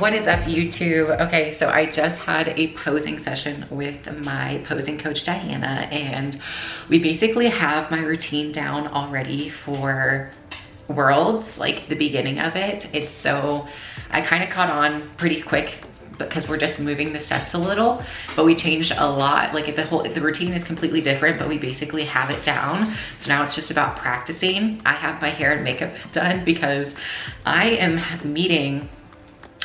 What is up, YouTube? Okay, so I just had a posing session with my posing coach Diana, and we basically have my routine down already for Worlds, like the beginning of it. I kind of caught on pretty quick because we're just moving the steps a little, but we changed a lot. Like the routine is completely different, but we basically have it down. So now it's just about practicing. I have my hair and makeup done because I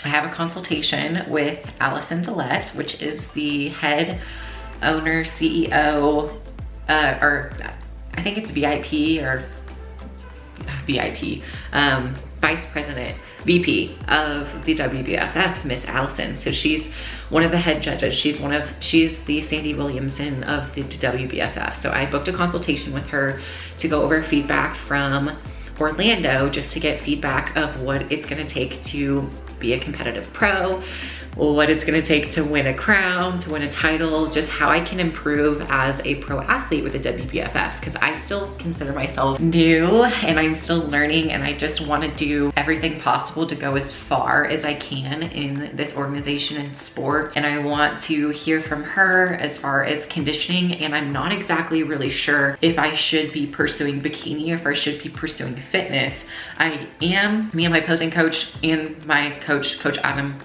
have a consultation with Allison Dillette, which is the head owner, CEO, or I think it's VIP or Vice President, VP of the WBFF, Miss Allison. So she's one of the head judges. She's the Sandy Williamson of the WBFF. So I booked a consultation with her to go over feedback from Orlando, just to get feedback of what it's gonna take to be a competitive pro, what it's gonna take to win a crown, to win a title, just how I can improve as a pro athlete with the WBFF, because I still consider myself new and I'm still learning, and I just wanna do everything possible to go as far as I can in this organization and sport. And I want to hear from her as far as conditioning, and I'm not exactly really sure if I should be pursuing bikini or if I should be pursuing fitness. Me and my posing coach and my coach Adam,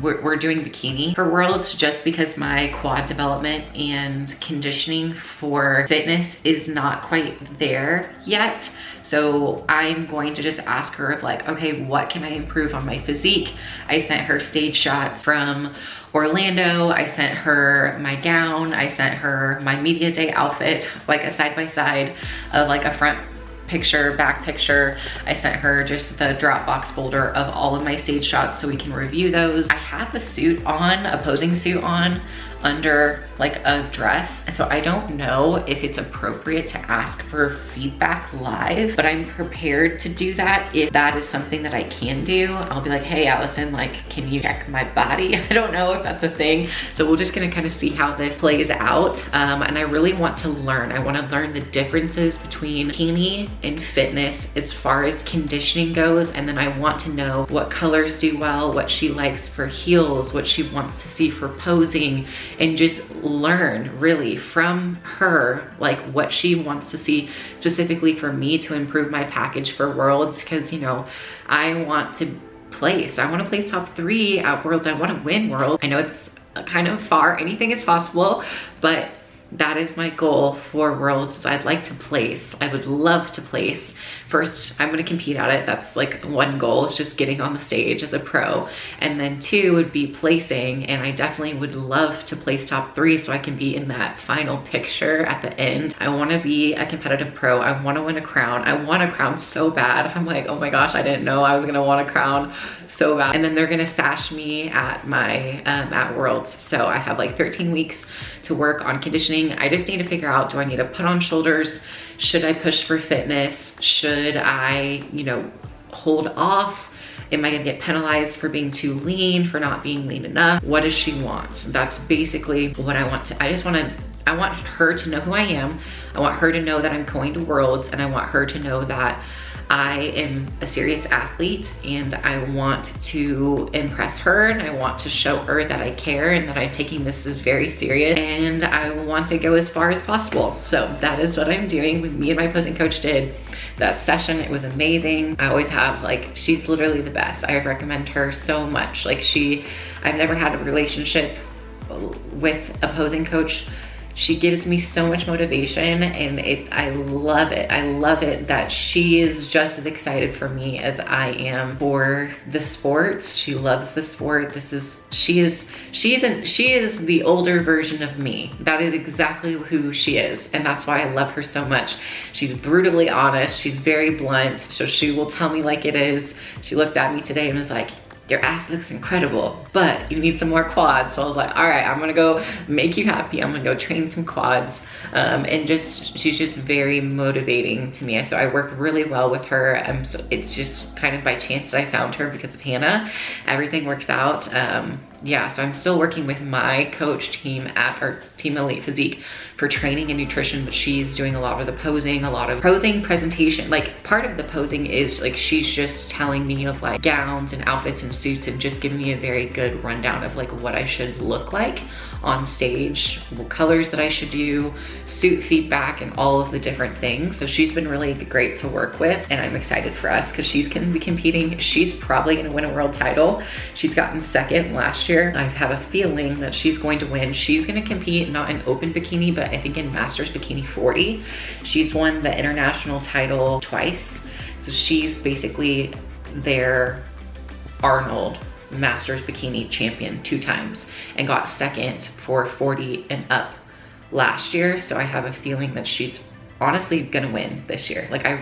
we're doing bikini for Worlds, just because my quad development and conditioning for fitness is not quite there yet. So I'm going to just ask her of like, okay, what can I improve on my physique? I sent her stage shots from Orlando. I sent her my gown. I sent her my media day outfit, like a side-by-side of like a front picture, back picture. I sent her just the Dropbox folder of all of my stage shots so we can review those. I have a suit on, a posing suit on, under like a dress. So I don't know if it's appropriate to ask for feedback live, but I'm prepared to do that if that is something that I can do. I'll be like, hey Allison, like, can you check my body? I don't know if that's a thing. So we're just gonna kind of see how this plays out. And I really want to learn. I want to learn the differences between bikini and fitness as far as conditioning goes. And then I want to know what colors do well, what she likes for heels, what she wants to see for posing, and just learn really from her, like what she wants to see specifically for me to improve my package for Worlds, because, you know, I want to place top 3 at Worlds. I want to win Worlds. I know it's kind of far, anything is possible, but that is my goal for Worlds. I'd like to place. I would love to place. First, I'm gonna compete at it. That's like one goal, is just getting on the stage as a pro. And then 2 would be placing, and I definitely would love to place top 3 so I can be in that final picture at the end. I wanna be a competitive pro. I wanna win a crown. I want a crown so bad. I'm like, oh my gosh, I didn't know I was gonna want a crown so bad. And then they're gonna sash me at my, at Worlds. So I have like 13 weeks to work on conditioning. I just need to figure out, do I need to put on shoulders? Should I push for fitness? Should I, you know, hold off? Am I gonna get penalized for being too lean, for not being lean enough? What does she want? That's basically what I want to, I want her to know who I am. I want her to know that I'm going to Worlds, and I want her to know that I am a serious athlete, and I want to impress her, and I want to show her that I care and that I'm taking this as very serious, and I want to go as far as possible. So that is what I'm doing. Me and my posing coach did that session. It was amazing. I always have, like, she's literally the best. I recommend her so much. Like, I've never had a relationship with a posing coach. She gives me so much motivation, and I love it. I love it that she is just as excited for me as I am for the sports. She loves the sport. She is the older version of me. That is exactly who she is, and that's why I love her so much. She's brutally honest. She's very blunt, so she will tell me like it is. She looked at me today and was like, your ass looks incredible, but you need some more quads. So I was like, all right, I'm gonna go make you happy. I'm gonna go train some quads. And she's just very motivating to me. So I work really well with her. It's just kind of by chance that I found her because of Hannah. Everything works out. Yeah, so I'm still working with my coach team at our Team Elite Physique for training and nutrition, but she's doing a lot of the posing, a lot of posing presentation. Like part of the posing is like, she's just telling me of like gowns and outfits and suits and just giving me a very good rundown of like what I should look like on stage, what colors that I should do, suit feedback, and all of the different things. So she's been really great to work with, and I'm excited for us because she's gonna be competing. She's probably gonna win a world title. She's gotten second last year. I have a feeling that she's going to win. She's gonna compete not in open bikini, but I think in Masters Bikini 40. She's won the international title twice. So she's basically their Arnold Masters Bikini champion 2 times and got second for 40 and up last year. So I have a feeling that she's honestly gonna win this year. Like I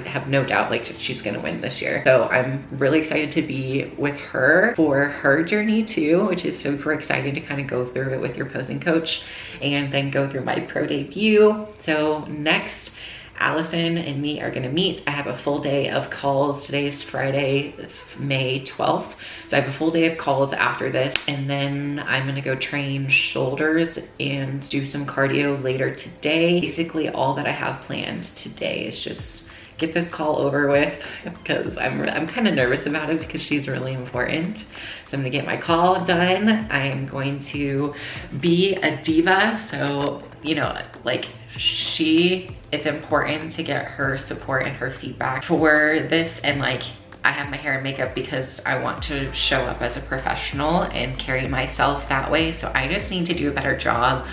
have no doubt like she's gonna win this year. So I'm really excited to be with her for her journey too, which is super exciting to kind of go through it with your posing coach and then go through my pro debut. So next, Allison and me are gonna meet. I have a full day of calls. Today is Friday, May 12th. So I have a full day of calls after this, and then I'm gonna go train shoulders and do some cardio later today. Basically all that I have planned today is just get this call over with because I'm kind of nervous about it because she's really important. So I'm gonna get my call done. I'm going to be a diva. So, you know, like it's important to get her support and her feedback for this. And like, I have my hair and makeup because I want to show up as a professional and carry myself that way. So I just need to do a better job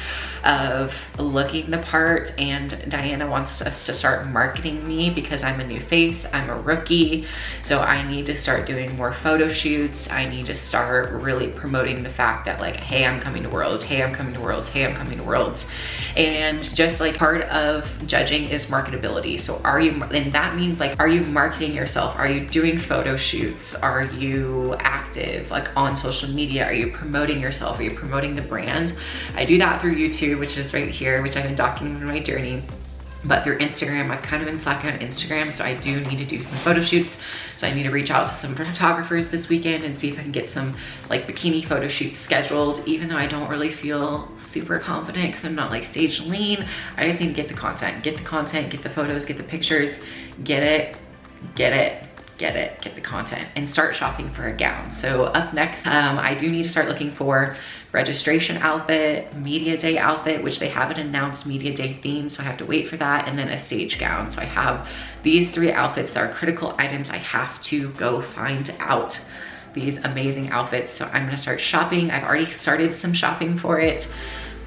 of looking the part, and Diana wants us to start marketing me because I'm a new face, I'm a rookie. So I need to start doing more photo shoots. I need to start really promoting the fact that like, hey, I'm coming to Worlds, hey, I'm coming to Worlds, hey, I'm coming to Worlds. And just like part of judging is marketability. So and that means like, are you marketing yourself? Are you doing photo shoots? Are you active like on social media? Are you promoting yourself? Are you promoting the brand? I do that through YouTube, which is right here, which I've been documenting my journey. But through Instagram, I've kind of been slacking on Instagram, so I do need to do some photo shoots. So I need to reach out to some photographers this weekend and see if I can get some like bikini photo shoots scheduled, even though I don't really feel super confident because I'm not like stage lean. I just need to get the content, get the photos, get the pictures, get the content, and start shopping for a gown. So up next, I do need to start looking for registration outfit, media day outfit, which they haven't announced media day theme, so I have to wait for that, and then a stage gown. So I have these 3 outfits that are critical items. I have to go find out these amazing outfits. So I'm gonna start shopping. I've already started some shopping for it.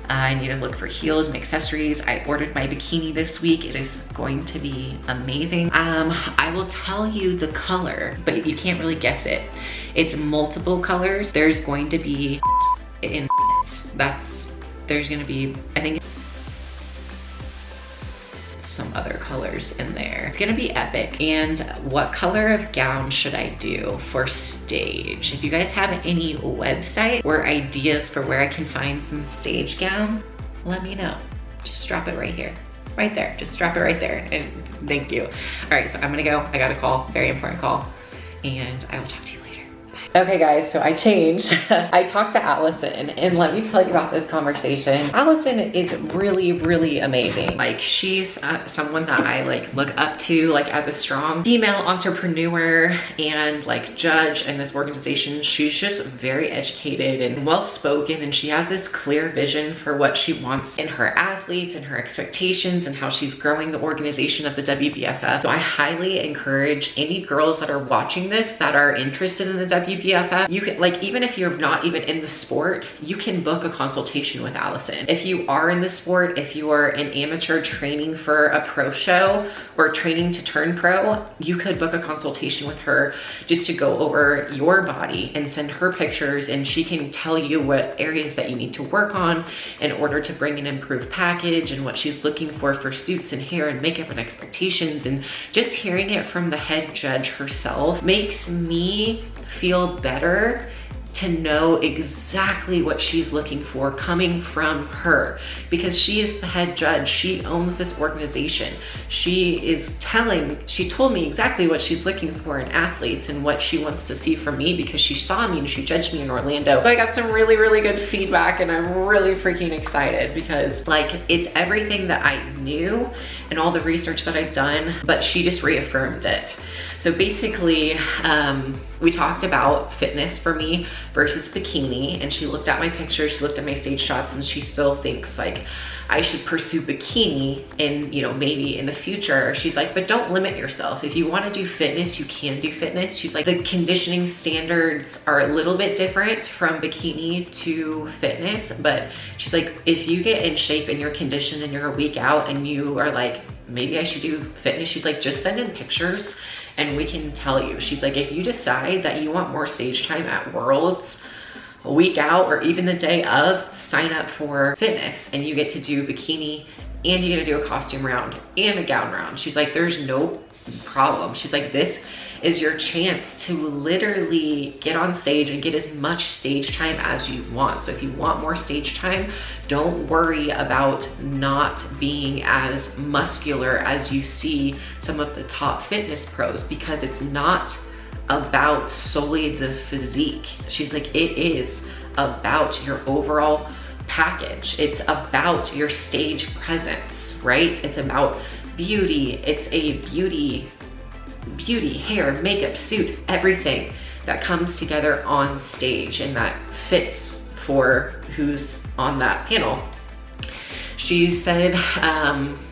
I need to look for heels and accessories. I ordered my bikini this week. It is going to be amazing. I will tell you the color, but you can't really guess it. It's multiple colors. There's going to be there's gonna be, I think, some other colors in there. It's gonna be epic. And what color of gown should I do for stage? If you guys have any website or ideas for where I can find some stage gowns, let me know. Just drop it right here, right there. Just drop it right there, and thank you. All right, so I'm gonna go. I got a call, very important call, and I will talk to you later. Okay guys, so I changed. I talked to Allison, and let me tell you about this conversation. Allison is really, really amazing. Like, she's someone that I like look up to, like as a strong female entrepreneur and like judge in this organization. She's just very educated and well-spoken, and she has this clear vision for what she wants in her athletes and her expectations and how she's growing the organization of the WBFF. So I highly encourage any girls that are watching this that are interested in the WBFF, you can, like, even if you're not even in the sport, you can book a consultation with Allison. If you are in the sport, if you are an amateur training for a pro show or training to turn pro, you could book a consultation with her just to go over your body and send her pictures, and she can tell you what areas that you need to work on in order to bring an improved package and what she's looking for suits and hair and makeup and expectations. And just hearing it from the head judge herself makes me feel better to know exactly what she's looking for coming from her, because she is the head judge. She owns this organization. She told me exactly what she's looking for in athletes and what she wants to see from me, because she saw me and she judged me in Orlando. So I got some really, really good feedback, and I'm really freaking excited, because like, it's everything that I knew and all the research that I've done, but she just reaffirmed it. So basically, we talked about fitness for me versus bikini, and she looked at my pictures, she looked at my stage shots, and she still thinks like I should pursue bikini and, you know, maybe in the future. She's like, but don't limit yourself. If you want to do fitness, you can do fitness. She's like, the conditioning standards are a little bit different from bikini to fitness, but she's like, if you get in shape and you're conditioned and you're a week out and you are like, maybe I should do fitness, she's like, just send in pictures and we can tell you. She's like, if you decide that you want more stage time at Worlds a week out or even the day of, sign up for fitness and you get to do bikini and you get to do a costume round and a gown round. She's like, there's no problem. She's like, this is your chance to literally get on stage and get as much stage time as you want. So if you want more stage time, don't worry about not being as muscular as you see some of the top fitness pros, because it's not about solely the physique. She's like, it is about your overall package. It's about your stage presence, right? It's about beauty. It's a beauty, hair, makeup, suits, everything that comes together on stage and that fits for who's on that panel. She said,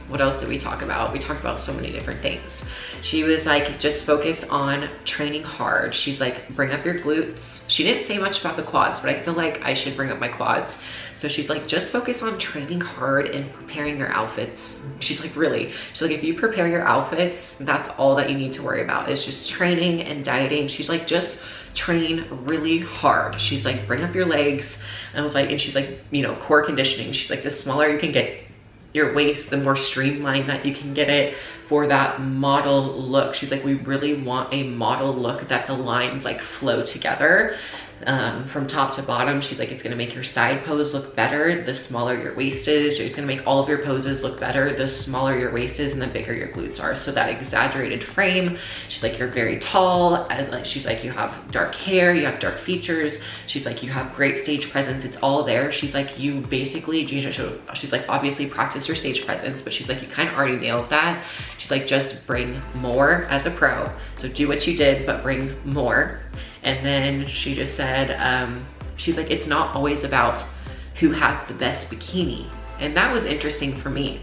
what else did we talk about? We talked about so many different things. She was like, just focus on training hard. She's like, bring up your glutes. She didn't say much about the quads, but I feel like I should bring up my quads. So she's like, just focus on training hard and preparing your outfits. She's like, really? She's like, if you prepare your outfits, that's all that you need to worry about. It's just training and dieting. She's like, just train really hard. She's like, bring up your legs. And I was like, and she's like, you know, core conditioning. She's like, the smaller you can get your waist, the more streamlined that you can get it for that model look. She's like, we really want a model look that the lines like flow together from top to bottom. She's like, it's gonna make your side pose look better the smaller your waist is. It's gonna make all of your poses look better the smaller your waist is and the bigger your glutes are. So that exaggerated frame. She's like, you're very tall. And she's like, you have dark hair, you have dark features. She's like, you have great stage presence. It's all there. She's like, you basically, she's like, obviously practice your stage presence, but she's like, you kind of already nailed that. She's like, just bring more as a pro. So do what you did, but bring more. And then she just said, she's like, it's not always about who has the best bikini. And that was interesting for me.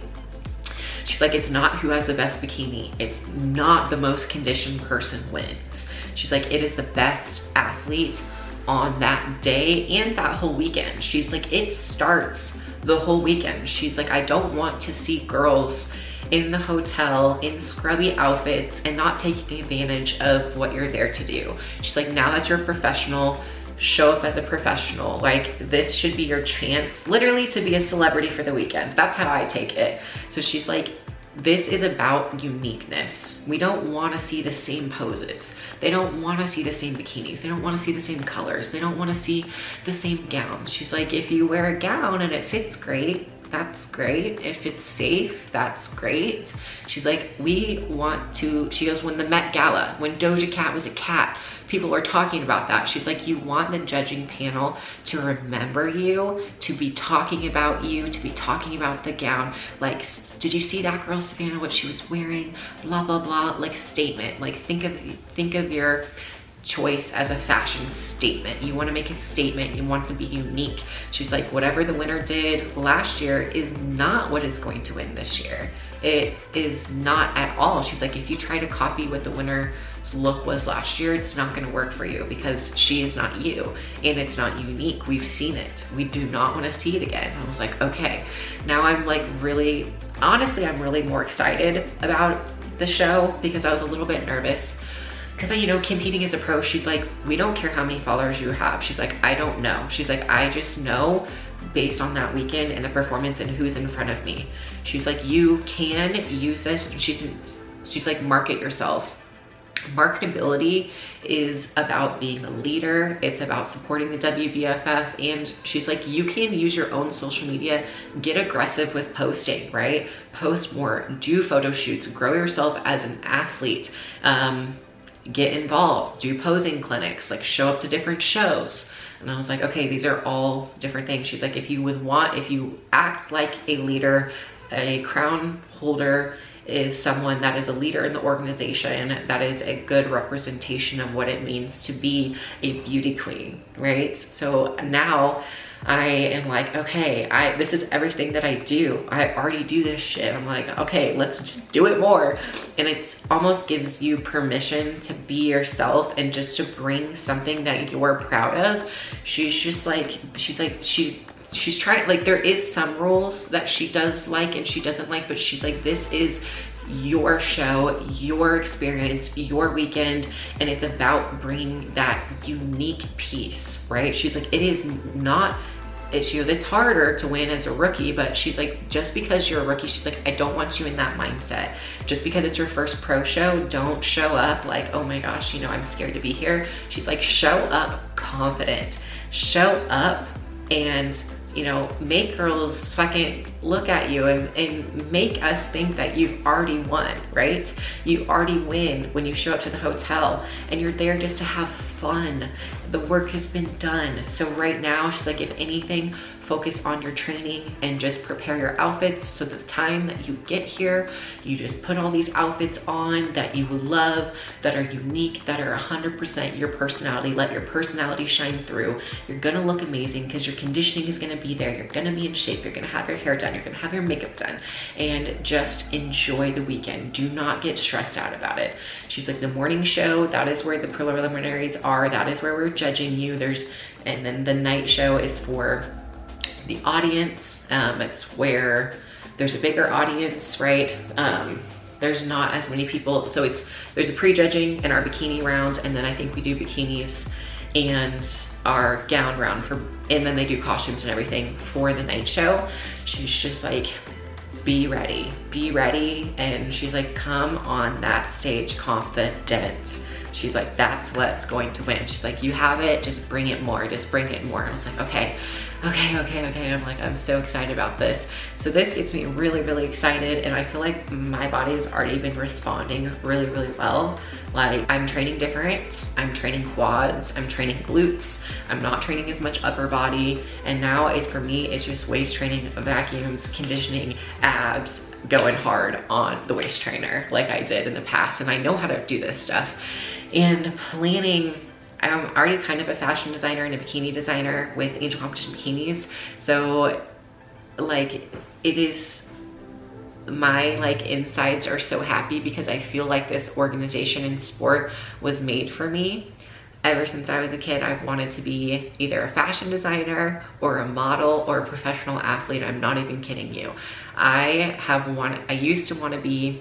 She's like, it's not who has the best bikini. It's not the most conditioned person wins. She's like, it is the best athlete on that day and that whole weekend. She's like, it starts the whole weekend. She's like, I don't want to see girls in the hotel in scrubby outfits and not taking advantage of what you're there to do. She's like, now that you're a professional, show up as a professional. Like, this should be your chance literally to be a celebrity for the weekend. That's how I take it. So she's like, this is about uniqueness. We don't want to see the same poses. They don't want to see the same bikinis. They don't want to see the same colors. They don't want to see the same gowns. She's like, if you wear a gown and it fits great, that's great. If it's safe, that's great. She's like, we want to, she goes, when the Met Gala, when Doja Cat was a cat, people were talking about that. She's like, you want the judging panel to remember you, to be talking about you, to be talking about the gown. Like, did you see that girl, Savannah, what she was wearing? Blah, blah, blah, like statement. Like, think of your choice as a fashion statement. You want to make a statement, you want to be unique. She's like, whatever the winner did last year is not what is going to win this year. It is not at all. She's like, if you try to copy what the winner's look was last year, it's not going to work for you, because she is not you and it's not unique. We've seen it. We do not want to see it again. I was like, okay. Now I'm like, really, honestly, I'm really more excited about the show, because I was a little bit nervous. Because, you know, competing as a pro, she's like, we don't care how many followers you have. She's like, I don't know. She's like, I just know based on that weekend and the performance and who's in front of me. She's like, you can use this. She's like, market yourself marketability is about being a leader. It's about supporting the WBFF. And she's like, you can use your own social media, get aggressive with posting, right? Post more, do photo shoots, grow yourself as an athlete, get involved, do posing clinics, like show up to different shows. And I was like, okay, these are all different things. She's like, if you act like a leader, a crown holder is someone that is a leader in the organization, that is a good representation of what it means to be a beauty queen, right? So now I am like, okay, this is everything that I do. I already do this shit. I'm like, okay, let's just do it more. And it's almost gives you permission to be yourself and just to bring something that you're proud of. She's trying, like, there is some rules that she does like and she doesn't like, but she's like, this is your show, your experience, your weekend, and it's about bringing that unique piece, right? She's like, it is not, she goes, it's harder to win as a rookie, but she's like, just because you're a rookie, she's like, I don't want you in that mindset. Just because it's your first pro show, don't show up like, oh my gosh, you know, I'm scared to be here. She's like, show up confident, show up and, you know, make girls second look at you and make us think that you've already won, right? You already win when you show up to the hotel and you're there just to have fun. The work has been done. So right now, she's like, if anything, focus on your training and just prepare your outfits. So the time that you get here, you just put all these outfits on that you love, that are unique, that are 100% your personality. Let your personality shine through. You're gonna look amazing because your conditioning is gonna be there. You're gonna be in shape. You're gonna have your hair done. You're gonna have your makeup done, and just enjoy the weekend. Do not get stressed out about it. She's like, the morning show, that is where the preliminaries are. That is where we're judging you. And then the night show is for the audience. It's where there's a bigger audience, right? There's not as many people. So there's a pre-judging and our bikini rounds. And then I think we do bikinis and our gown round and then they do costumes and everything for the night show. She's just like, be ready. And she's like, come on that stage confident. She's like, that's what's going to win. She's like, you have it, just bring it more, just bring it more. I was like, okay. I'm like, I'm so excited about this. So this gets me really, really excited. And I feel like my body has already been responding really, really well. Like, I'm training different. I'm training quads, I'm training glutes. I'm not training as much upper body. And now for me, it's just waist training, vacuums, conditioning, abs, going hard on the waist trainer like I did in the past. And I know how to do this stuff. And planning, I'm already kind of a fashion designer and a bikini designer with Angel Competition Bikinis. So like, it is, my like insides are so happy because I feel like this organization in sport was made for me. Ever since I was a kid, I've wanted to be either a fashion designer or a model or a professional athlete. I'm not even kidding you. I used to want to be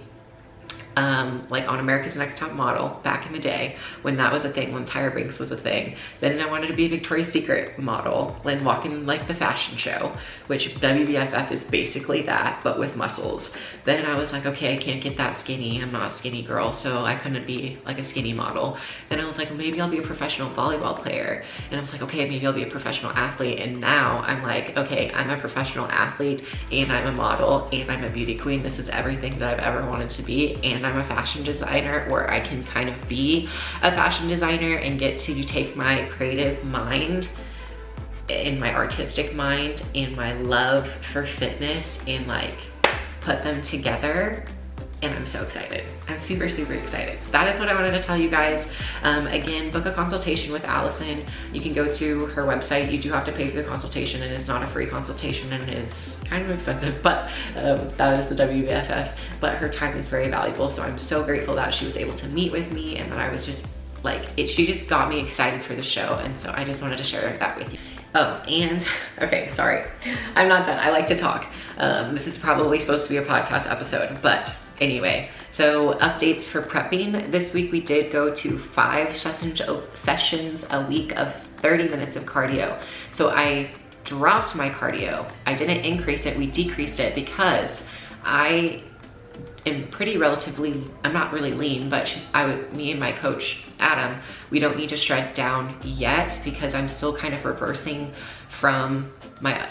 like on America's Next Top Model back in the day when that was a thing, when Tyra Banks was a thing. Then I wanted to be a Victoria's Secret model and walk in like the fashion show, which WBFF is basically that, but with muscles. Then I was like, okay, I can't get that skinny. I'm not a skinny girl, so I couldn't be like a skinny model. Then I was like, well, maybe I'll be a professional volleyball player. And I was like, okay, maybe I'll be a professional athlete. And now I'm like, okay, I'm a professional athlete and I'm a model and I'm a beauty queen. This is everything that I've ever wanted to be. And I'm a fashion designer where I can kind of be a fashion designer and get to take my creative mind and my artistic mind and my love for fitness and like put them together. And I'm so excited. I'm super, super excited. So that is what I wanted to tell you guys. Again, book a consultation with Allison. You can go to her website. You do have to pay for the consultation, and it's not a free consultation, and it's kind of expensive, but that is the WBFF. But her time is very valuable, so I'm so grateful that she was able to meet with me and that I was just like, she just got me excited for the show, and so I just wanted to share that with you. Oh, and, okay, sorry, I'm not done. I like to talk. This is probably supposed to be a podcast episode, but anyway, so updates for prepping. This week we did go to 5 sessions a week of 30 minutes of cardio. So I dropped my cardio. I didn't increase it, we decreased it because I am pretty relatively, I'm not really lean, but me and my coach, Adam, we don't need to shred down yet because I'm still kind of reversing from my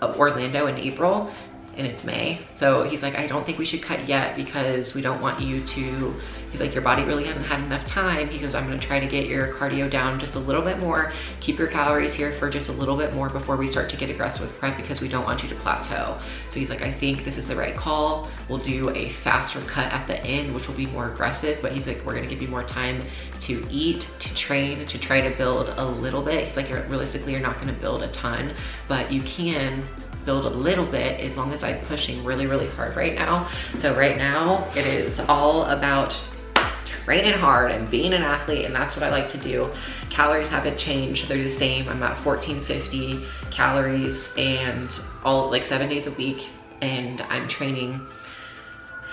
Orlando in April, and it's May. So he's like, I don't think we should cut yet because we don't want you to, he's like, your body really hasn't had enough time. He goes, I'm gonna try to get your cardio down just a little bit more, keep your calories here for just a little bit more before we start to get aggressive with prep because we don't want you to plateau. So he's like, I think this is the right call. We'll do a faster cut at the end, which will be more aggressive, but he's like, we're gonna give you more time to eat, to train, to try to build a little bit. He's like, realistically, you're not gonna build a ton, but you can build a little bit as long as I'm pushing really, really hard right now. So right now it is all about training hard and being an athlete, and that's what I like to do. Calories haven't changed, they're the same. I'm at 1450 calories and all like 7 days a week, and I'm training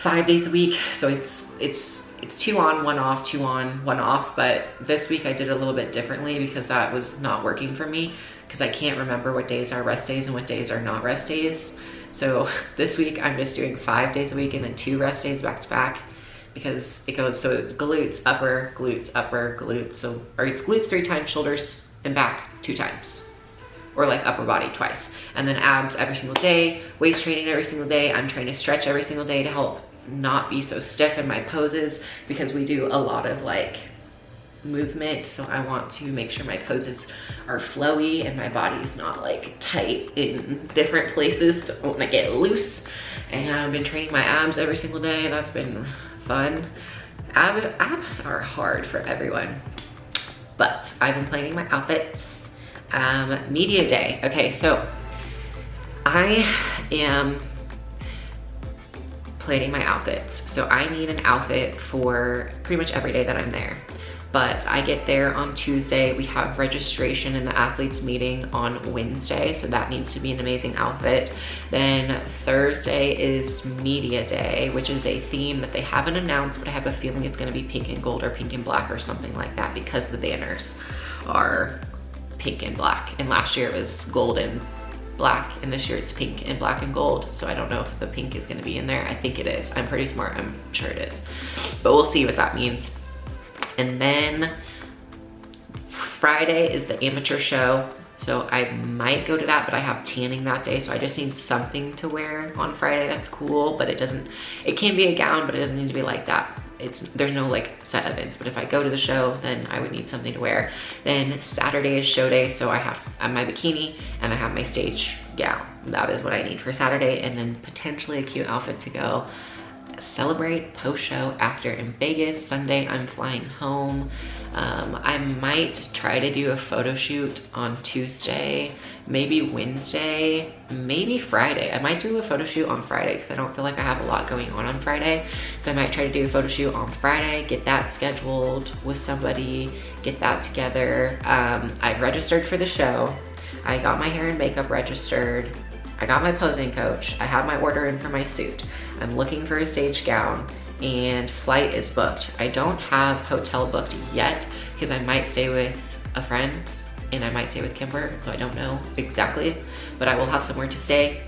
5 days a week. So it's 2 on, 1 off, 2 on, 1 off. But this week I did a little bit differently because that was not working for me, because I can't remember what days are rest days and what days are not rest days. So this week I'm just doing 5 days a week and then 2 rest days back to back, because it goes, so it's glutes, upper, glutes. So, or it's glutes 3 times, shoulders and back 2 times, or like upper body twice. And then abs every single day, waist training every single day. I'm trying to stretch every single day to help not be so stiff in my poses, because we do a lot of like movement. So I want to make sure my poses are flowy and my body is not like tight in different places. So I want to get loose. And I've been training my abs every single day. That's been fun. Abs are hard for everyone, but I've been planning my outfits. Media day. Okay, so I am planning my outfits. So I need an outfit for pretty much every day that I'm there. But I get there on Tuesday. We have registration in the athletes meeting on Wednesday, so that needs to be an amazing outfit. Then Thursday is media day, which is a theme that they haven't announced, but I have a feeling it's gonna be pink and gold or pink and black or something like that, because the banners are pink and black. And last year it was gold and black, and this year it's pink and black and gold. So I don't know if the pink is gonna be in there. I think it is. I'm pretty smart, I'm sure it is. But we'll see what that means. And then Friday is the amateur show. So I might go to that, but I have tanning that day. So I just need something to wear on Friday that's cool, but it can be a gown, but it doesn't need to be like that. There's no like set events, but if I go to the show, then I would need something to wear. Then Saturday is show day. So I have my bikini and I have my stage gown. That is what I need for Saturday. And then potentially a cute outfit to go celebrate post-show after in Vegas. Sunday I'm flying home. I might try to do a photo shoot on Tuesday, maybe Wednesday, maybe Friday. I might do a photo shoot on Friday because I don't feel like I have a lot going on Friday. So I might try to do a photo shoot on Friday, get that scheduled with somebody, get that together. I've registered for the show. I got my hair and makeup registered. I got my posing coach. I have my order in for my suit. I'm looking for a stage gown, and flight is booked. I don't have hotel booked yet because I might stay with a friend and I might stay with Kimber, so I don't know exactly, but I will have somewhere to stay.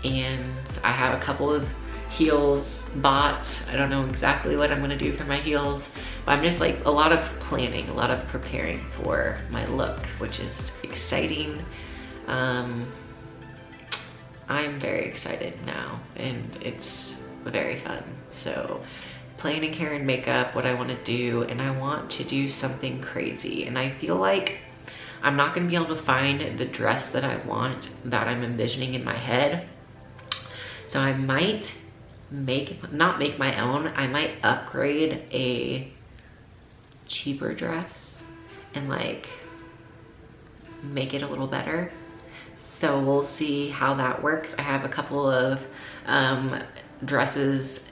And I have a couple of heels bought. I don't know exactly what I'm gonna do for my heels, but I'm just like a lot of planning, a lot of preparing for my look, which is exciting. I'm very excited now, and it's very fun. So planning hair and makeup, what I want to do, and I want to do something crazy, and I feel like I'm not going to be able to find the dress that I want, that I'm envisioning in my head. So I might not make my own, I might upgrade a cheaper dress and like make it a little better. So we'll see how that works. I have a couple of dresses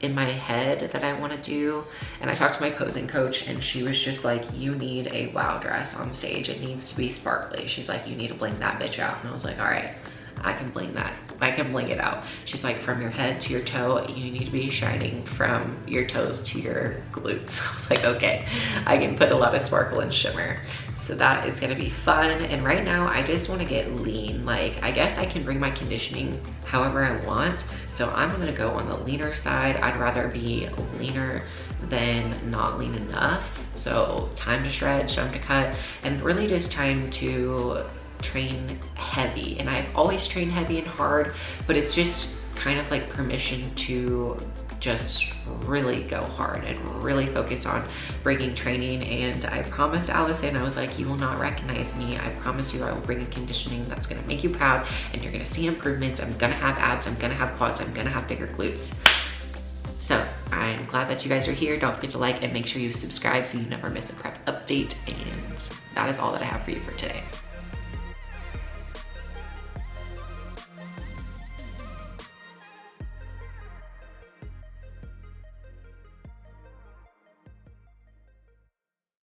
in my head that I want to do, and I talked to my posing coach and she was just like, you need a wow dress on stage. It needs to be sparkly. She's like, you need to bling that bitch out. And I was like, all right, I can bling that. I can bling it out. She's like, from your head to your toe, you need to be shining from your toes to your glutes. I was like, okay, I can put a lot of sparkle and shimmer. So that is gonna be fun. And right now I just wanna get lean. Like, I guess I can bring my conditioning however I want. So I'm gonna go on the leaner side. I'd rather be leaner than not lean enough. So time to stretch, time to cut, and really just trying to train heavy. And I've always trained heavy and hard, but it's just kind of like permission to just really go hard and really focus on bringing training. And I promised Allison, I was like, you will not recognize me. I promise you I will bring a conditioning that's gonna make you proud, and you're gonna see improvements. I'm gonna have abs, I'm gonna have quads, I'm gonna have bigger glutes. So I'm glad that you guys are here. Don't forget to like and make sure you subscribe so you never miss a prep update. And that is all that I have for you for today.